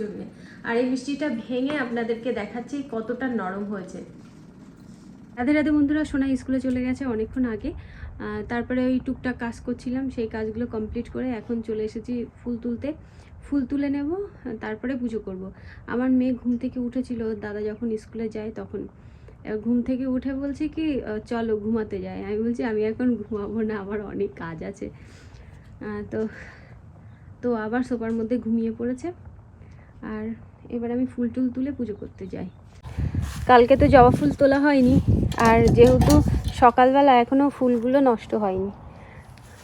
জন্য। আর এই মিষ্টিটা ভেঙে আপনাদেরকে দেখাচ্ছি কতটা নরম হয়েছে। রাধে রাধে বন্ধুরা, সোনা স্কুলে চলে গেছে অনেকক্ষণ আগে। তারপরে ওই টুকটাক কাজ করছিলাম, সেই কাজগুলো কমপ্লিট করে এখন চলে এসেছি ফুল তুলতে। ফুল তুলে নেব, তারপরে পুজো করব। আমার মেয়ে ঘুম থেকে উঠেছিল, দাদা যখন স্কুলে যায় তখন ঘুম থেকে উঠে বলছে কি চলো ঘুমাতে যাই। আমি বলছি আমি এখন ঘুমাবো না, আমার অনেক কাজ আছে। তো তো আবার সোফার মধ্যে ঘুমিয়ে পড়েছে। আর এবার আমি ফুল টুল তুলে পুজো করতে যাই। কালকে তো জবা ফুল তোলা হয়নি, আর যেহেতু সকালবেলা এখনও ফুলগুলো নষ্ট হয়নি,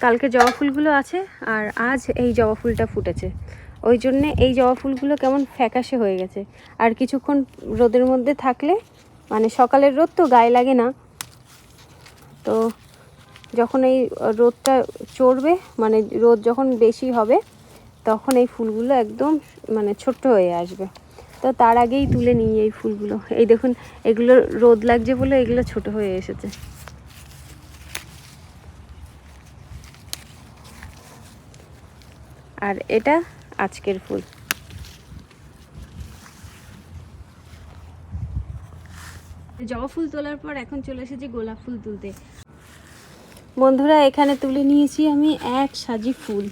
কালকে জবা ফুলগুলো আছে আর আজ এই জবা ফুলটা ফুটেছে, ওই জন্যে এই জবা ফুলগুলো কেমন ফ্যাকাশে হয়ে গেছে। আর কিছুক্ষণ রোদের মধ্যে থাকলে, মানে সকালের রোদ তো গায়ে লাগে না, তো যখন এই রোদটা চড়বে, মানে রোদ যখন বেশি হবে তখন এই ফুলগুলো একদম মানে ছোট্ট হয়ে আসবে। তো তার আগেই তুলে নিই এই ফুলগুলো। এই দেখুন, এগুলো রোদ লাগছে বলে এগুলো ছোট হয়ে এসেছে। আর এটা আজকের ফুল। জবা ফুল তোলার পর এখন চলে এসেছি গোলাপ ফুল তুলতে। বন্ধুরা, এখানে তুলে নিয়েছি আমি এক সাজি ফুল।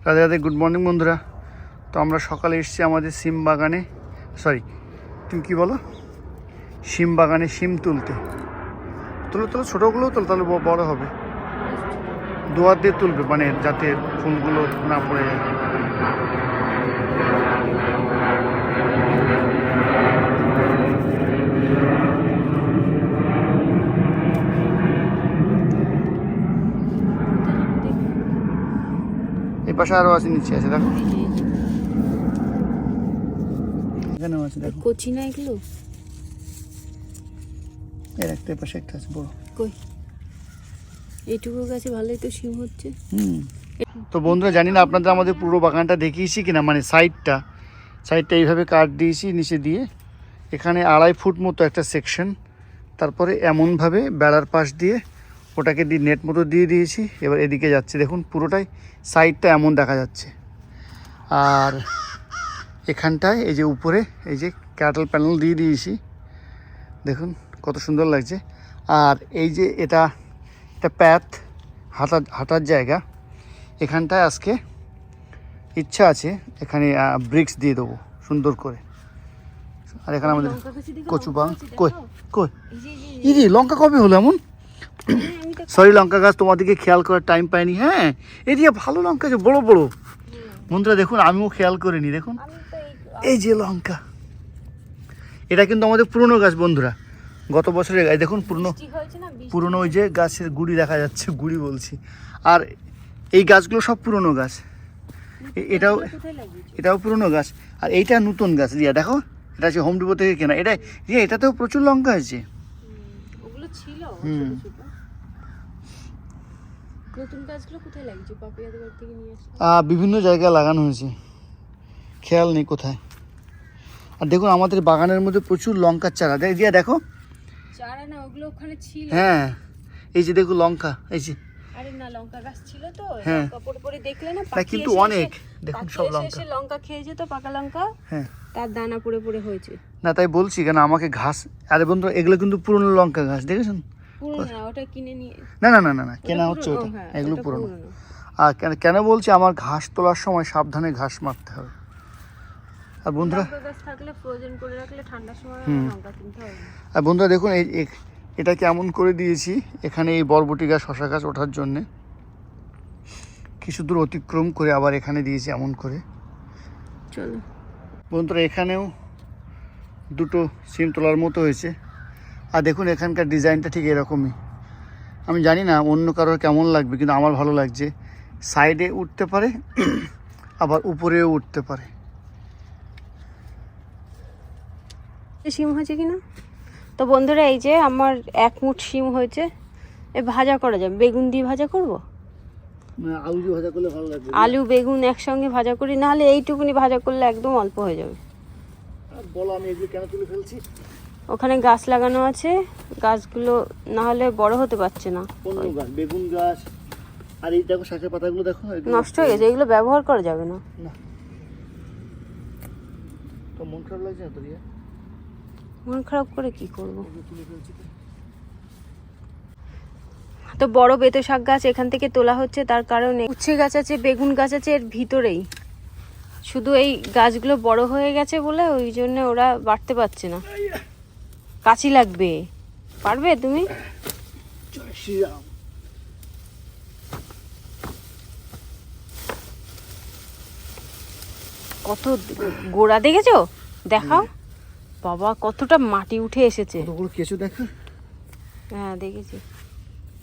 রাধে রাধে, গুড মর্নিং বন্ধুরা। তো আমরা সকালে এসেছি আমাদের সিম বাগানে, তুমি কি বলো, সিম বাগানে সিম তুলতে। তুলো তুলো, ছোটোগুলোও তুলো, তাহলে বড় হবে। দুয়ার দিয়ে তুলবে, মানে যাতে ফুলগুলো না পড়ে যায়। এই পাশে আরও আছে, নিচে আছে, দেখো এখানেও আছে, দেখো কচি না এগুলো। এর একটা পাশে একটা আছে বড়। কই এইটুকু গাছে ভালোই তো শিম হচ্ছে। তো বন্ধুরা, জানি না আপনাদের আমাদের পুরো বাগানটা দেখিয়েছি কিনা, মানে সাইডটা এইভাবে কাট দিয়েছি নিচে দিয়ে, এখানে 2.5 ফুট মতো একটা সেকশন, তারপরে এমনভাবে বেড়ার পাশ দিয়ে ওটাকে দিয়ে নেট মতো দিয়ে দিয়েছি। এবার এদিকে যাচ্ছে, দেখুন পুরোটাই সাইডটা এমন দেখা যাচ্ছে। আর এখানটায় এই যে উপরে এই যে ক্যাটল প্যানেল দিয়ে দিয়েছি, দেখুন কত সুন্দর লাগছে। আর এই যে এটা প্যাথ, হাঁটার জায়গা, এখানটায় আজকে ইচ্ছা আছে এখানে ব্রিক্স দিয়ে দেবো সুন্দর করে। আর এখানে আমাদের কচু বাগান। কই ইদি লঙ্কা কবে হলো এমন? সরি, লঙ্কা গাছ তোমাদেরকে খেয়াল করার টাইম পাইনি। হ্যাঁ, এদিকে ভালো লঙ্কা আছে, বড় বড়। বন্ধুরা দেখুন, আমিও খেয়াল করিনি, দেখুন এই যে লঙ্কা। এটা কিন্তু আমাদের পুরনো গাছ বন্ধুরা, গত বছরের গাছ। দেখুন পুরনো ওই যে গাছের গুড়ি দেখা যাচ্ছে, গুড়ি বলছি। আর এই গাছগুলো সব পুরনো গাছ। এটাও পুরনো গাছ, আর এইটা নতুন গাছ। রিয়া দেখো, এটা হচ্ছে হোম ডিপো থেকে কেনা। এটাতেও প্রচুর লঙ্কা আছে। বিভিন্ন জায়গায় লাগানো হয়েছে, খেয়াল নেই কোথায়। আর দেখুন আমাদের বাগানের মধ্যে প্রচুর লঙ্কার চারা। রিয়া দেখো, হ্যাঁ এই যে দেখো লঙ্কা, এই যে লঙ্কা গাছ ছিল তো, হ্যাঁ পরে দেখলে না কিন্তু অনেক, দেখুন সব লঙ্কা খেয়ে যেত, পাকা লঙ্কা, হ্যাঁ তার দানা পড়ে পড়ে হয়েছে। না তাই বলছি কেন, আমাকে ঘাস। আরে বন্ধু, এগুলো কিন্তু পুরনো লঙ্কা গাছ, দেখেছেন? ওটা কিনে নিয়ে, না কেনা হচ্ছে ওটা, এগুলো পুরনো। আর কেন বলছি, আমার ঘাস তোলার সময় সাবধানে ঘাস মারতে হবে। আর বন্ধুরা, আর বন্ধুরা দেখুন, এটা কেমন করে দিয়েছি এখানে, এই বরবটি গাছ, শশা গাছ ওঠার জন্যে কিছু দূর অতিক্রম করে আবার এখানে দিয়েছি এমন করে। চলো বন্ধুরা, এখানেও দুটো সিম তোলার মতো হয়েছে। আর দেখুন এখানকার ডিজাইনটা ঠিক এরকমই। আমি জানি না অন্য কারোর কেমন লাগবে, কিন্তু আমার ভালো লাগছে। সাইডে উঠতে পারে, আবার উপরেও উঠতে পারে। শিম হয়েছে কিনা। তো বন্ধুরা, এই যে আমার 1 মুঠ শিম হয়েছে। ভাজা করা যাবে, বেগুন দিয়ে ভাজা করব। আলু দিয়ে ভাজা করলে ভালো লাগবে। আলু বেগুন একসঙ্গে ভাজা করি, নাহলে এইটুকুনি ভাজা করলে একদম অল্প হয়ে যাবে। বলো আমি এগুলো কেন তুলে ফেলছি? ওখানে গাছ লাগানো আছে, গাছগুলো না হলে বড় হতে পারছে না। বেগুন গাছ, আর এই দেখো শাকের পাতাগুলো দেখো নষ্ট হয়ে গেছে, এগুলো ব্যবহার করা যাবে না। তো মন খারাপ লাগছে না তো রিয়া? মন খারাপ করে কি করব? তুলে ফেলছি তো। তো বড় বেতো শাক গাছ এখান থেকে তোলা হচ্ছে, তার কারণে উচ্ছে গাছ আছে, বেগুন গাছ আছে এর ভিতরেই। শুধু এই গাছগুলো বড় হয়ে গেছে বলে ওই জন্য ওরা বাড়তে পারছে না। কাঁচি লাগবে, পারবে তুমি? জয় শ্রীরাম। কত গোড়া দেখেছো? দেখাও বাবা, কতটা মাটি উঠে এসেছে। কতগুলো কেঁচো দেখা। হ্যাঁ দেখেছি।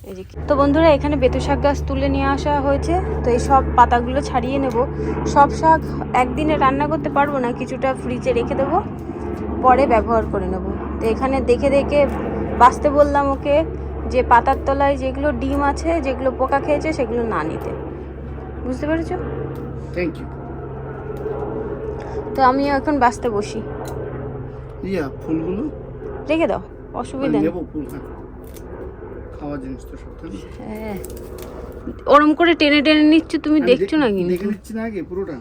এই যে তো বন্ধুরা, এখানে বেতো শাক গাছ তুলে নিয়ে আসা হয়েছে। তো এই সব পাতাগুলো ছাড়িয়ে নেব। সব শাক একদিনে রান্না করতে পারবো না, কিছুটা ফ্রিজে রেখে দেবো, পরে ব্যবহার করে নেব। তো এখানে দেখে দেখে বাঁচতে বললাম ওকে, যে পাতার তলায় যেগুলো ডিম আছে, যেগুলো পোকা খেয়েছে সেগুলো না নিতে। বুঝতে পেরেছো? Thank you. তো আমি এখন বাঁচতে বসি। রিয়া ফুলগুলো রেখে দাও, অসুবিধা নেই। নেব ফুল, হ্যাঁ খাওয়ার জিনিস তো সব। হ্যাঁ, ওরম করে টেনে টেনে নিচ্ছ তুমি, দেখছো না? কিন্তু দেখে নিচ্ছি না আগে পুরোটা।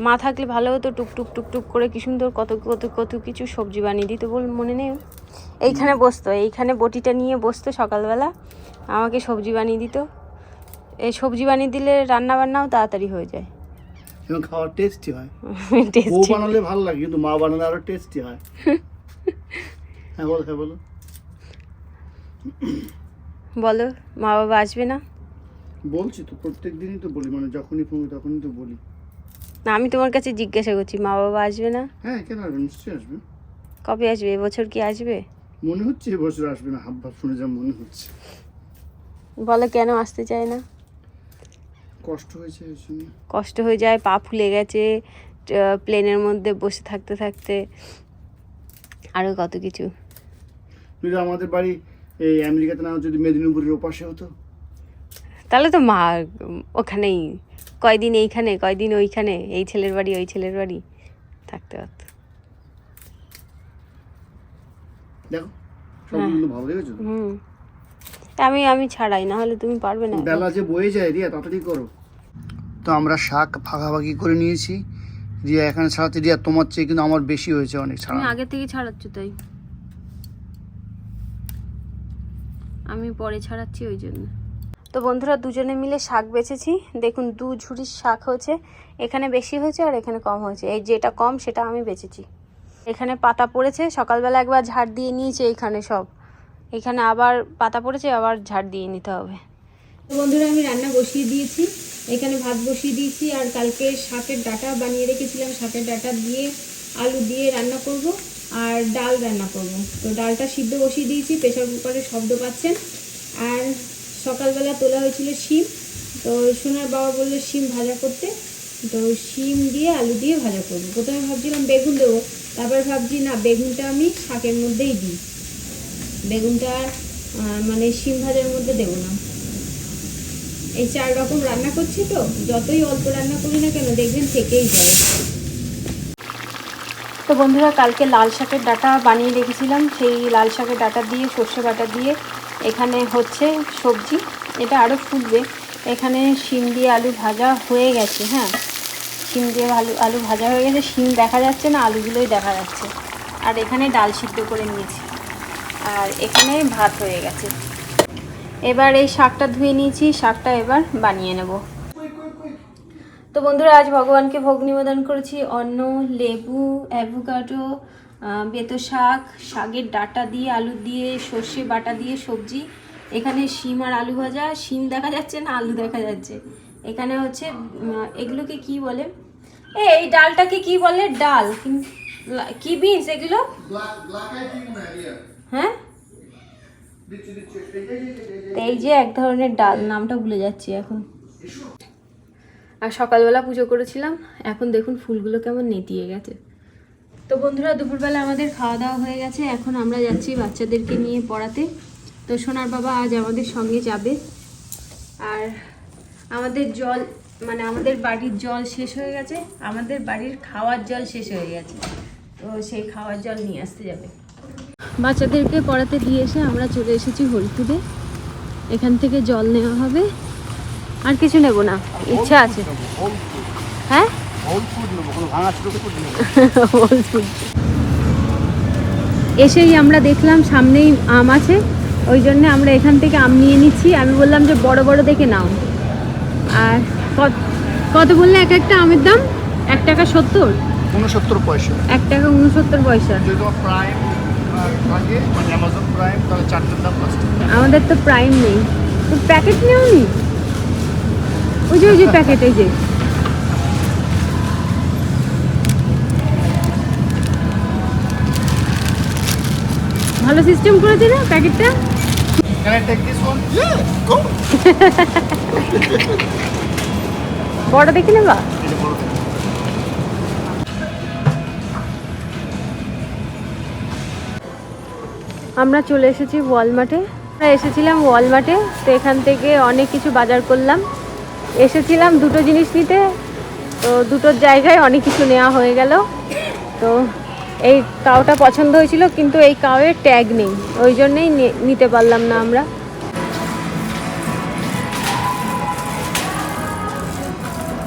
মা থাকলে ভালো হতো, টুকটুক টুকটুক করে কি সুন্দর কত কত কত কিছু সবজি বানিয়ে দিত, বল মনে নেই? এইখানে বসতো, এইখানে বটিটা নিয়ে বসতো সকালবেলা, আমাকে সবজি বানিয়ে দিত। এই সবজি বানিয়ে দিলে রান্না বান্নাও তাড়াতাড়ি হয়ে যায়, এবং খাওয়ার টেস্টি হয়। বউ টেস্টি। বানালে ভালো লাগে, কিন্তু মা বানালে আরো টেস্টি হয়। হ্যাঁ বলো, হ্যাঁ বলো। বলো, মা বাবা আসবে না? বলছি তো, প্রত্যেক দিনই তো বলি, মানে যখনই ফোন তখনই তো বলি। না, আমি তোমার কাছে জিজ্ঞাসা করছি, মা বাবা আসবে না? হ্যাঁ কেন আসবে, নিশ্চয়ই আসবে। কবে আসবে? এবছর কি আসবে? মনে হচ্ছে এবছর আসবে না, হাব ভাব শুনে যা মনে হচ্ছে। বলো কেন আসতে চায় না? কষ্ট হয়েছে এই জন্য। কষ্ট হয়ে যায়, পা ফুলে গেছে প্লেনের মধ্যে বসে থাকতে থাকতে, আরও কত কিছু। যদি আমাদের বাড়ি এই আমেরিকাতে না, যদি মেদিনীপুরের ওপাশে হতো, তাহলে তো মা ওখানেই কয়দিন এইখানে কয়দিন ওইখানে, এই ছেলের বাড়ি ওই ছেলের বাড়ি থাকতে পারত। দেখো সবগুলো ভালো দেখেছো তো? হুম, আমি আমি ছাড়াই, না হলে তুমি পারবে না। বেলা যে বয়ে যায়, রিয়া তাড়াতাড়ি করো। তো আমরা শাক ভাগাভাগি করে নিয়েছি। রিয়া এখানে ছাড়াতে, রিয়া তোমার চেয়ে কিন্তু আমার বেশি হয়েছে অনেক ছাড়া। তুমি আগে থেকে ছাড়াচ্ছ, তাই আমি পরে ছাড়াচ্ছি ওই জন্য। তো বন্ধুরা, দুজনে মিলে শাক বেছেছি। দেখুন 2 ঝুড়ির শাক হয়েছে, এখানে বেশি হয়েছে আর এখানে কম হয়েছে। এই যেটা কম সেটা আমি বেছেছি। এখানে পাতা পড়েছে, সকালবেলা একবার ঝাড় দিয়ে নিয়েছে এইখানে সব, এখানে আবার পাতা পড়েছে, আবার ঝাড় দিয়ে নিতে হবে। তো বন্ধুরা, আমি রান্না বসিয়ে দিয়েছি, এখানে ভাত বসিয়ে দিয়েছি। আর কালকে শাকের ডাঁটা বানিয়ে রেখেছিলাম, শাকের ডাঁটা দিয়ে আলু দিয়ে রান্না করব, আর ডাল রান্না করব। তো ডালটা সিদ্ধ বসিয়ে দিয়েছি, প্রেসার কুকারে শব্দ পাচ্ছেন। আর সকালবেলা তোলা হয়েছিল শিম, তো সোনার বাবা বললো শিম ভাজা করতে, তো শিম দিয়ে আলু দিয়ে ভাজা করবো। প্রথমে ভাবছিলাম বেগুন দেবো, তারপর ভাবছি না, বেগুনটা আমি শাকের মধ্যেই দিই, বেগুনটা মানে শিম ভাজার মধ্যে দেবো না। এই 4 রকম রান্না করছি, তো যতই অল্প রান্না করি না কেন দেখবেন থেকেই যাবে। তো বন্ধুরা, কালকে লাল শাকের ডাঁটা বানিয়ে রেখেছিলাম, সেই লাল শাকের ডাঁটা দিয়ে সর্ষে বাটা দিয়ে এখানে হচ্ছে সবজি, এটা আরও ফুটবে। এখানে শিম দিয়ে আলু ভাজা হয়ে গেছে। হ্যাঁ, শিম দিয়ে আলু ভাজা হয়ে গেছে, শিম দেখা যাচ্ছে না, আলুগুলোই দেখা যাচ্ছে। আর এখানে ডাল সিদ্ধ করে নিয়েছি, আর এখানে ভাত হয়ে গেছে। এবার এই শাকটা ধুয়ে নিয়েছি, শাকটা এবার বানিয়ে নেব। তো বন্ধুরা, আজ ভগবানকে ভোগ নিবেদন করেছি অন্ন, লেবু, অ্যাভোকাডো, বেতো শাক, শাকের ডাঁটা দিয়ে আলু দিয়ে সর্ষে বাটা দিয়ে সবজি। এখানে শিম আর আলু ভাজা, শিম দেখা যাচ্ছে না, আলু দেখা যাচ্ছে। এখানে হচ্ছে এগুলোকে কি বলে, এই ডালটাকে কি বলে, ডাল কি বিনস এগুলো? হ্যাঁ, এই যে এক ধরনের ডাল, নামটা ভুলে যাচ্ছি এখন। আর সকালবেলা পুজো করেছিলাম, এখন দেখুন ফুলগুলো কেমন নেতিয়ে গেছে। তো বন্ধুরা, দুপুরবেলা আমাদের খাওয়া দাওয়া হয়ে গেছে, এখন আমরা যাচ্ছি বাচ্চাদেরকে নিয়ে পড়াতে। তো সোনার বাবা আজ আমাদের সঙ্গে যাবে। আর আমাদের জল, মানে আমাদের বাড়ির জল শেষ হয়ে গেছে, আমাদের বাড়ির খাওয়ার জল শেষ হয়ে গেছে, তো সেই খাওয়ার জল নিয়ে আসতে যাবে। বাচ্চাদেরকে পড়াতে দিয়ে এসে আমরা চলে এসেছি হলফুডে, এখান থেকে জল নেওয়া হবে, আর কিছু নেব না, ইচ্ছা আছে। হ্যাঁ, কোনো ভাঙা ছোটো করতে এসেই আমরা দেখলাম সামনেই আম আছে, ওই জন্য আমরা এখান থেকে আম নিয়ে নিচ্ছি। আমি বললাম যে বড় বড় দেখে নাও। আর কত বললে এক একটা আমের দাম? 1 টাকা 70, 69 পয়সা। 1 টাকা 69 পয়সা। যদি তোমার প্রাইম থাকে মানে অ্যামাজন প্রাইম, তাহলে 4টার দাম 5 টাকা। আমাদের তো প্রাইম নেই। তো প্যাকেট নেওনি? ওই যে প্যাকেট, এই যে ভালো সিস্টেম করেছে না প্যাকেটটা। Can I take this one? Yeah, go. বড় দেখে নেবা? এটা বড় দেখো। আমরা চলে এসেছি ওয়ালমার্টে। আমরা এসেছিলাম ওয়ালমার্টে, তো এখান থেকে অনেক কিছু বাজার করলাম। এসেছিলাম দুটো জিনিস নিতে, তো দুটোর জায়গায় অনেক কিছু নেওয়া হয়ে গেল। তো এই কাউটা পছন্দ হয়েছিল, কিন্তু এই কাউয়ের ট্যাগ নেই, ওই জন্যেই নিতে পারলাম না আমরা।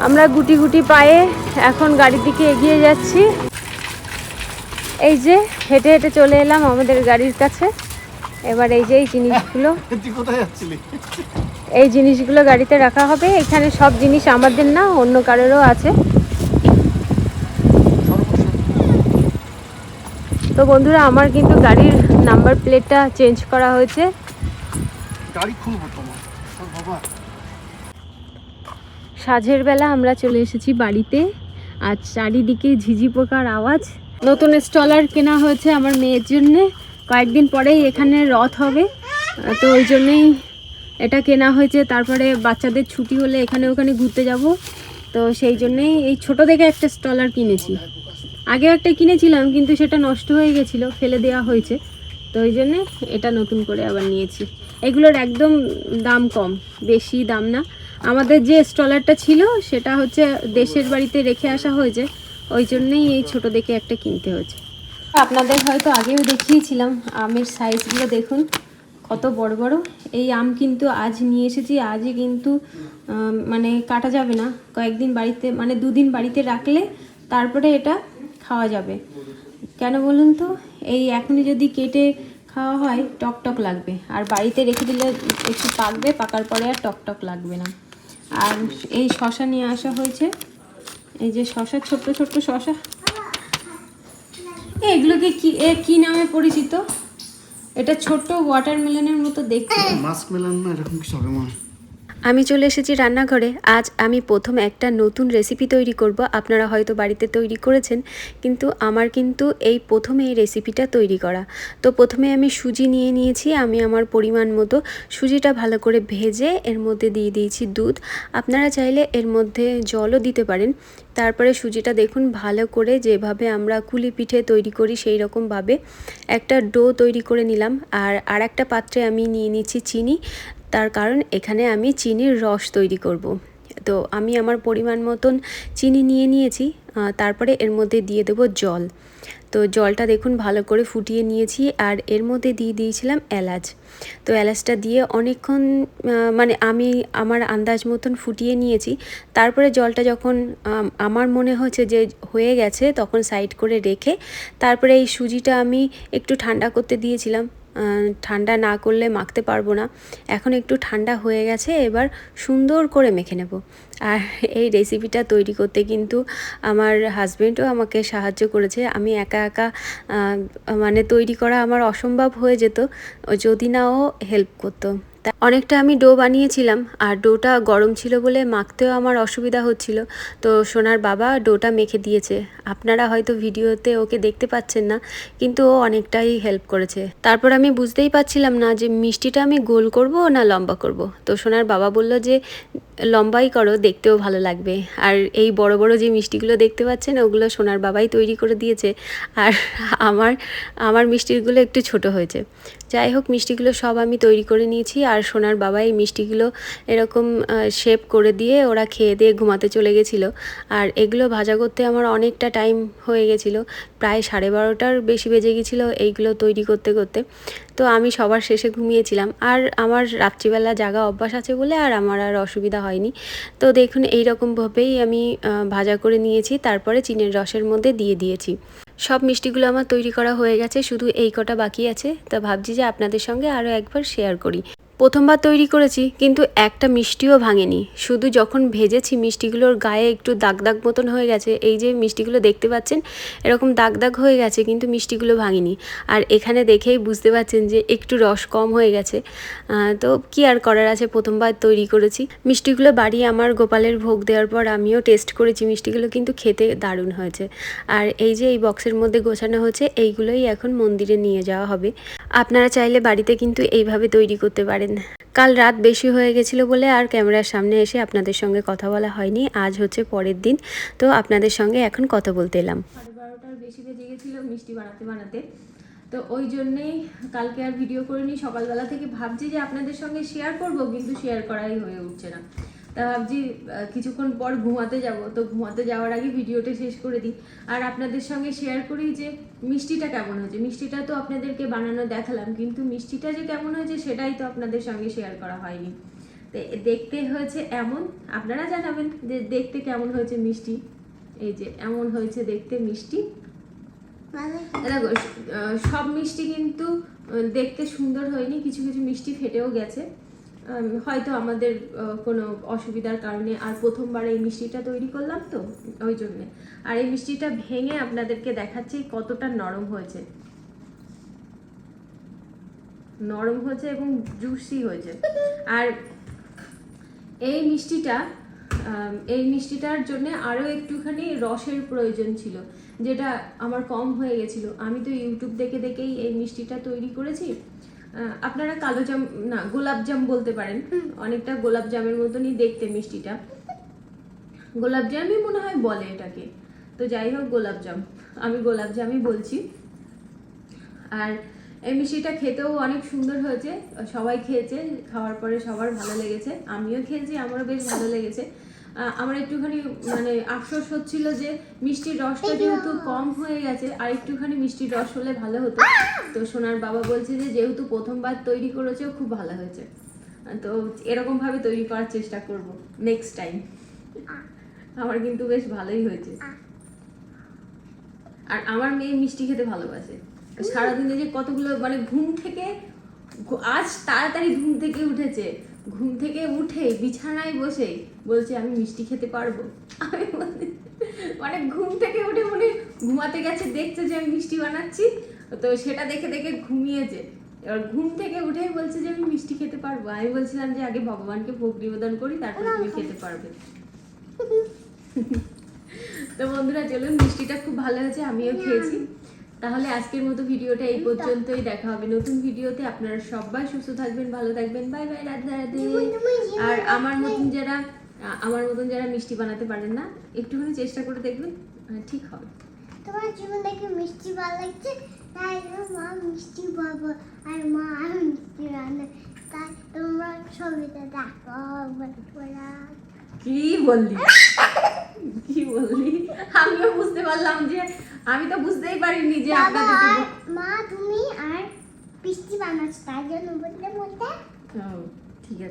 আমরা গুটি গুটি পায়ে এখন গাড়ির দিকে এগিয়ে যাচ্ছি। এই যে হেঁটে হেঁটে চলে এলাম আমাদের গাড়ির কাছে। এবার এই যে এই জিনিসগুলো, তুই কোথায় যাচ্ছিলি? এই জিনিসগুলো গাড়িতে রাখা হবে। এখানে সব জিনিস আমাদের না, অন্য কারোরও আছে। তো বন্ধুরা, আমার কিন্তু গাড়ির নাম্বার প্লেটটা চেঞ্জ করা হয়েছে। গাড়ি খুলবো তোমার বাবা। সাঁঝের বেলা আমরা চলে এসেছি বাড়িতে, আর চারিদিকে ঝিঝি পোকার আওয়াজ। নতুন স্টলার কেনা হয়েছে আমার মেয়ের জন্যে। কয়েকদিন পরেই এখানে রথ হবে, তো ওই জন্যেই এটা কেনা হয়েছে। তারপরে বাচ্চাদের ছুটি হলে এখানে ওখানে ঘুরতে যাব, তো সেই জন্যেই এই ছোট দেখে একটা স্টলার কিনেছি। আগে একটা কিনেছিলাম, কিন্তু সেটা নষ্ট হয়ে গেছিলো, ফেলে দেওয়া হয়েছে। তো ওই জন্যে এটা নতুন করে আবার নিয়েছি। এগুলোর একদম দাম কম, বেশি দাম না। আমাদের যে স্টলারটা ছিল সেটা হচ্ছে দেশের বাড়িতে রেখে আসা হয়েছে, ওই জন্যেই এই ছোট দেখে একটা কিনতে হয়েছে। আপনাদের হয়তো আগেও দেখিয়েছিলাম আমের সাইজগুলো, দেখুন কত বড় বড়। এই আম কিন্তু আজ নিয়ে এসেছি, আজই কিন্তু মানে কাটা যাবে না। কয়েকদিন বাড়িতে, মানে 2 দিন বাড়িতে রাখলে তারপরে এটা খাওয়া যাবে। কেন বলুন তো, এই এখনই যদি কেটে খাওয়া হয় টক টক লাগবে, আর বাড়িতে রেখে দিলে একটু পাকবে, পাকার পরে আর টক টক লাগবে না। আর এই শশা নিয়ে আসা হয়েছে, এই যে শশা, ছোট্ট ছোট্ট শশা। এগুলোকে কি নামে পরিচিত? এটা ছোট ওয়াটারমেলনের মতো দেখতে। মাস্ক মেলন না, এরকম কিছু হবে মনে হয়। আমি চলে এসেছি রান্নাঘরে। আজ আমি প্রথম একটা নতুন রেসিপি তৈরি করব। আপনারা হয়তো বাড়িতে তৈরি করেছেন, কিন্তু আমার কিন্তু এই প্রথমে এই রেসিপিটা তৈরি করা। তো প্রথমে আমি সুজি নিয়ে নিয়েছি, আমি আমার পরিমাণ মতো। সুজিটা ভালো করে ভেজে এর মধ্যে দিয়ে দিয়েছি দুধ। আপনারা চাইলে এর মধ্যে জলও দিতে পারেন। তারপরে সুজিটা দেখুন ভালো করে, যেভাবে আমরা কুলি পিঠে তৈরি করি সেই রকমভাবে একটা ডো তৈরি করে নিলাম। আর একটা পাত্রে আমি নিয়ে নিচ্ছি চিনি, তার কারণ এখানে আমি চিনির রস তৈরি করব। তো আমি আমার পরিমাণ মতন চিনি নিয়ে নিয়েছি। তারপরে এর মধ্যে দিয়ে দেবো জল। তো জলটা দেখুন ভালো করে ফুটিয়ে নিয়েছি, আর এর মধ্যে দিয়ে দিয়েছিলাম এলাচ। তো এলাচটা দিয়ে অনেকক্ষণ মানে আমি আমার আন্দাজ মতন ফুটিয়ে নিয়েছি। তারপরে জলটা যখন আমার মনে হচ্ছে যে হয়ে গেছে, তখন সাইড করে রেখে তারপরে এই সুজিটা আমি একটু ঠান্ডা করতে দিয়েছিলাম। ঠান্ডা না করলে মাখতে পারবো না। এখন একটু ঠান্ডা হয়ে গেছে, এবার সুন্দর করে মেখে নেব। আর এই রেসিপিটা তৈরি করতে কিন্তু আমার হাজবেন্ডও আমাকে সাহায্য করেছে। আমি একা একা মানে তৈরি করা আমার অসম্ভব হয়ে যেত যদি না ও হেল্প করতো। অনেকটা আমি ডো বানিয়েছিলাম, আর ডোটা গরম ছিল বলে মাখতেও আমার অসুবিধা হচ্ছিল। তো সোনার বাবা ডোটা মেখে দিয়েছে। আপনারা হয়তো ভিডিওতে ওকে দেখতে পাচ্ছেন না, কিন্তু ও অনেকটাই হেল্প করেছে। তারপর আমি বুঝতেই পারছিলাম না যে মিষ্টিটা আমি গোল করব না লম্বা করব। তো সোনার বাবা বলল যে লম্বাই করো, দেখতেও ভালো লাগবে। আর এই বড় বড় যে মিষ্টিগুলো দেখতে পাচ্ছেন, ওগুলো সোনার বাবাই তৈরি করে দিয়েছে। আর আমার মিষ্টিগুলো একটু ছোট হয়েছে। যাই হোক, মিষ্টিগুলো সব আমি তৈরি করে নিয়েছি, আর সোনার বাবা এই মিষ্টিগুলো এরকম শেপ করে দিয়ে ওরা খেয়ে দিয়ে ঘুমাতে চলে গেছিলো। আর এগুলো ভাজা করতে আমার অনেকটা টাইম হয়ে গেছিলো, প্রায় 12:30টার বেশি বেজে গেছিলো এইগুলো তৈরি করতে করতে। তো আমি সবার শেষে ঘুমিয়েছিলাম। আর আমার রাত্রিবেলা জাগা অভ্যাস আছে বলে আর আমার আর অসুবিধা হয়নি। তো দেখুন এইরকমভাবেই আমি ভাজা করে নিয়েছি, তারপরে চিনির রসের মধ্যে দিয়ে দিয়েছি। সব মিষ্টিগুলো আমার তৈরি করা হয়ে গেছে, শুধু এই কটা বাকি আছে। তো ভাবছি যে আপনাদের সঙ্গে আরও একবার শেয়ার করি। প্রথমবার তৈরি করেছি কিন্তু একটা মিষ্টিও ভাঙেনি, শুধু যখন ভেজেছি মিষ্টিগুলোর গায়ে একটু দাগ দাগ মতন হয়ে গেছে। এই যে মিষ্টিগুলো দেখতে পাচ্ছেন এরকম দাগ দাগ হয়ে গেছে, কিন্তু মিষ্টিগুলো ভাঙেনি। আর এখানে দেখেই বুঝতে পাচ্ছেন যে একটু রস কম হয়ে গেছে। তো কি আর করার আছে, প্রথমবার তৈরি করেছি। মিষ্টিগুলো বাড়ি আমার গোপালের ভোগ দেওয়ার পর আমিও টেস্ট করেছি, মিষ্টিগুলো কিন্তু খেতে দারুণ হয়েছে। আর এই যে এই বক্সের মধ্যে গোছানো হচ্ছে, এইগুলোই এখন মন্দিরে নিয়ে যাওয়া হবে। আপনারা চাইলে বাড়িতে কিন্তু এইভাবে তৈরি করতে পারেন। কাল রাত বেশি হয়ে গেছিলো বলে আর ক্যামেরার সামনে এসে আপনাদের সঙ্গে কথা বলা হয়নি। আজ হচ্ছে পরের দিন, তো আপনাদের সঙ্গে এখন কথা বলতে এলাম। 12:30টার বেশি বেজে গেছিলো মিষ্টি বানাতে বানাতে, তো ওই জন্যেই কালকে আর ভিডিও করিনি। সকালবেলা থেকে ভাবছি যে আপনাদের সঙ্গে শেয়ার করব, কিন্তু শেয়ার করাই হয়ে উঠছে না। তা ভাবছি কিছুক্ষণ পর ঘুমাতে যাব, তো ঘুমাতে যাওয়ার আগে ভিডিওটা শেষ করে দিই আর আপনাদের সঙ্গে শেয়ার করি যে মিষ্টিটা কেমন হয়েছে। মিষ্টিটা তো আপনাদেরকে বানানো দেখালাম, কিন্তু মিষ্টিটা যে কেমন হয়েছে সেটাই তো আপনাদের সঙ্গে শেয়ার করা হয়নি। তো দেখতে হয়েছে এমন, আপনারা জানাবেন যে দেখতে কেমন হয়েছে মিষ্টি। এই যে এমন হয়েছে দেখতে মিষ্টি। দেখো সব মিষ্টি কিন্তু দেখতে সুন্দর হয়নি, কিছু কিছু মিষ্টি ফেটেও গেছে, হয়তো আমাদের কোনো অসুবিধার কারণে। আর প্রথমবার এই মিষ্টিটা তৈরি করলাম তো ওই জন্যে। আর এই মিষ্টিটা ভেঙে আপনাদেরকে দেখাচ্ছি কতটা নরম হয়েছে, নরম হয়েছে এবং জুসি হয়েছে। আর এই মিষ্টিটার জন্য আরও একটুখানি রসের প্রয়োজন ছিল, যেটা আমার কম হয়ে গেছিল। আমি তো ইউটিউব দেখে দেখেই এই মিষ্টিটা তৈরি করেছি। আপনারা কালো জাম না গোলাপ জাম বলতে পারেন, অনেকটা গোলাপ জামের মতনই দেখতে মিষ্টিটা। গোলাপ জামই মনে হয় বলে এটাকে, তো যাই হোক গোলাপ জাম, আমি গোলাপ জামই বলছি। আর এই মিষ্টিটা খেতেও অনেক সুন্দর হয়েছে, সবাই খেয়েছে, খাওয়ার পরে সবার ভালো লেগেছে, আমিও খেয়েছি, আমারও বেশ ভালো লেগেছে। আমার একটুখানি মানে আফসোস হচ্ছিল যে মিষ্টির রসটা যেহেতু কম হয়ে গেছে, আর একটুখানি মিষ্টির রস হলে ভালো হতো। তো সোনার বাবা বলছে যে যেহেতু প্রথমবার তৈরি করেছে খুব ভালো হয়েছে, তো এরকম ভাবে তৈরি করার চেষ্টা করব নেক্সট টাইম। আমার কিন্তু বেশ ভালোই হয়েছে। আর আমার মেয়ে মিষ্টি খেতে ভালোবাসে, সারাদিনে যে কতগুলো মানে ঘুম থেকে, আজ তাড়াতাড়ি ঘুম থেকে উঠেছে, ঘুম থেকে উঠে বিছানায় বসে বলছে আমি মিষ্টি খেতে পারবো। আমি মানে ঘুম থেকে উঠে মনে ঘুমাতে গেছে, দেখছে যে আমি মিষ্টি বানাচ্ছি, তো সেটা দেখে দেখে ঘুমিয়েছে। এবার ঘুম থেকে উঠেই বলছে যে আমি মিষ্টি খেতে পারবো। আমি বলছিলাম যে আগে ভগবানকে ভোগ নিবেদন করি, তারপর তুমি খেতে পারবে। তো বন্ধুরা চলুন, মিষ্টিটা খুব ভালো হয়েছে, আমিও খেয়েছি। তাহলে আজকের মতো ভিডিওটা এই পর্যন্তই, দেখা হবে নতুন ভিডিওতে। আপনারা সবাই সুস্থ থাকবেন, ভালো থাকবেন, বাই বাই, রাধে রাধে। আর আমার মতন যারা মিষ্টি বানাতে পারেন না, একটুখানি চেষ্টা করে দেখবেন, ঠিক হবে। তোমার জীবন দেখে মিষ্টি ভালো লাগছে, তাই মা মিষ্টি বাবা আর মা আর মিষ্টি রান্না, তাই তোমরা ছবিটা দেখো। কি বললি আমিও বুঝতে পারলাম যে, আমি তো বুঝতেই পারিনি যে মা তুমি আর মিষ্টি বানাচ্ছ, তাই জন্য বলতে ঠিক আছে।